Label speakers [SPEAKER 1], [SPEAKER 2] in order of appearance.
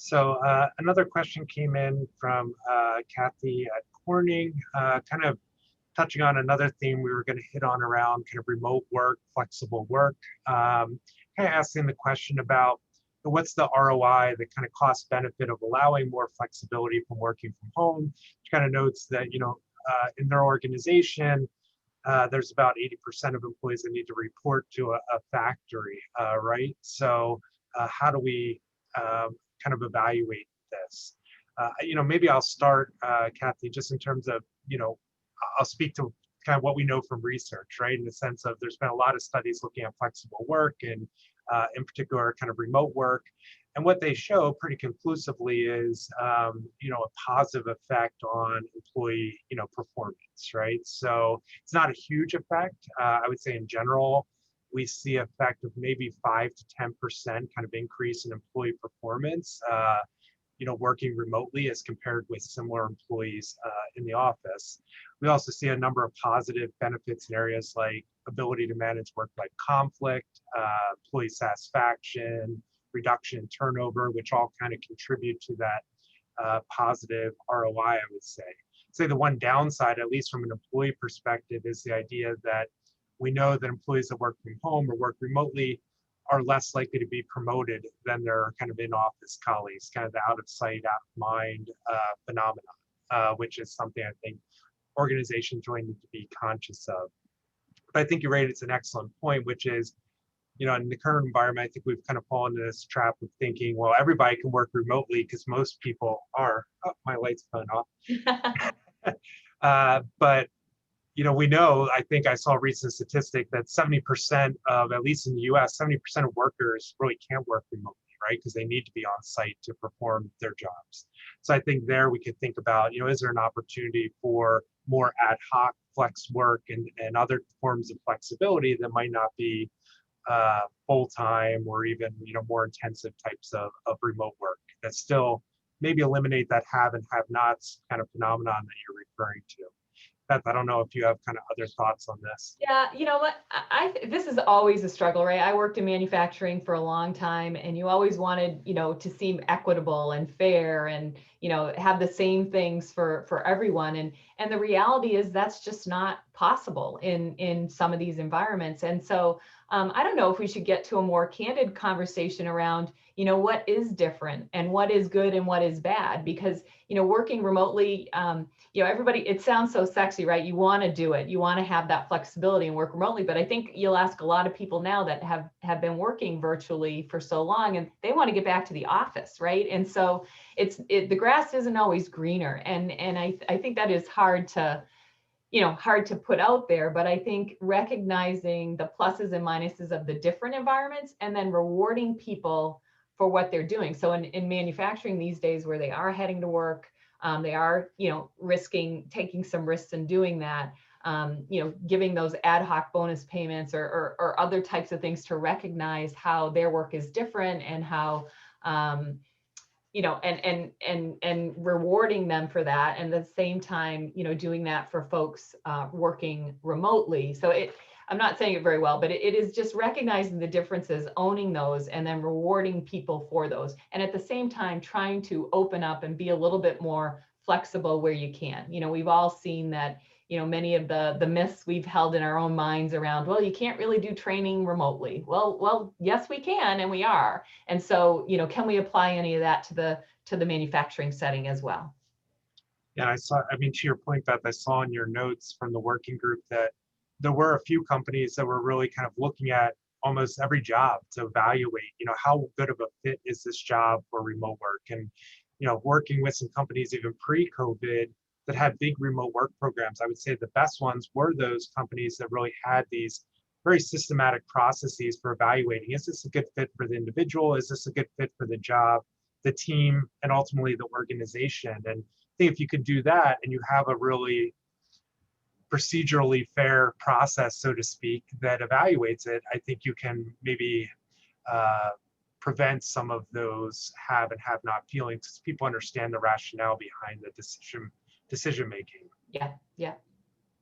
[SPEAKER 1] So another question came in from Kathy at Corning, kind of touching on another theme we were going to hit on around kind of remote work, flexible work. Kind of asking the question about what's the ROI, the kind of cost benefit of allowing more flexibility from working from home. She kind of notes that, in their organization, there's about 80% of employees that need to report to a factory, right? So how do we kind of evaluate this? Maybe I'll start, Kathy, just in terms of, I'll speak to kind of what we know from research, right? In the sense of there's been a lot of studies looking at flexible work and in particular kind of remote work. And what they show pretty conclusively is, a positive effect on employee, performance, right? So it's not a huge effect. I would say in general, we see effect of maybe 5 to 10% kind of increase in employee performance, working remotely as compared with similar employees in the office. We also see a number of positive benefits in areas like ability to manage work-life conflict, employee satisfaction, reduction in turnover, which all kind of contribute to that positive ROI, I would say. Say the one downside, at least from an employee perspective, is the idea that we know that employees that work from home or work remotely are less likely to be promoted than their kind of in-office colleagues, kind of the out of sight, out of mind phenomenon, which is something I think organizations really need to be conscious of. But I think you raised an excellent point, which is, in the current environment, I think we've kind of fallen into this trap of thinking, well, everybody can work remotely because most people are. Oh, my light's going off. But we know, I think I saw a recent statistic that 70% of, at least in the US, 70% of workers really can't work remotely, right? Because they need to be on site to perform their jobs. So I think there we could think about, is there an opportunity for more ad hoc flex work and other forms of flexibility that might not be full-time or even, more intensive types of remote work that still maybe eliminate that have and have nots kind of phenomenon that you're referring to. Beth, I don't know if you have kind of other thoughts on this.
[SPEAKER 2] Yeah, you know what? This is always a struggle, right? I worked in manufacturing for a long time, and you always wanted, to seem equitable and fair, and have the same things for everyone. And the reality is that's just not possible in some of these environments. And so I don't know if we should get to a more candid conversation around, what is different and what is good and what is bad, because working remotely. Everybody, it sounds so sexy, right? You want to do it. You want to have that flexibility and work remotely. But I think you'll ask a lot of people now that have been working virtually for so long, and they want to get back to the office, right? And so the grass isn't always greener. And I think that is hard to put out there. But I think recognizing the pluses and minuses of the different environments and then rewarding people for what they're doing. So in manufacturing these days, where they are heading to work, they are, taking some risks in doing that, giving those ad hoc bonus payments or other types of things to recognize how their work is different and how, and rewarding them for that. And at the same time, doing that for folks working remotely. So I'm not saying it very well, but it is just recognizing the differences, owning those, and then rewarding people for those. And at the same time, trying to open up and be a little bit more flexible where you can. We've all seen that, many of the myths we've held in our own minds around, well, you can't really do training remotely. Well, yes, we can, and we are. And so, can we apply any of that to the manufacturing setting as well?
[SPEAKER 1] Yeah, to your point, Beth, I saw in your notes from the working group that there were a few companies that were really kind of looking at almost every job to evaluate, how good of a fit is this job for remote work? And, working with some companies even pre-COVID that had big remote work programs, I would say the best ones were those companies that really had these very systematic processes for evaluating, is this a good fit for the individual? Is this a good fit for the job, the team, and ultimately the organization? And I think if you could do that and you have a really procedurally fair process, so to speak, that evaluates it, I think you can maybe prevent some of those have and have not feelings, because people understand the rationale behind the decision making.
[SPEAKER 2] Yeah.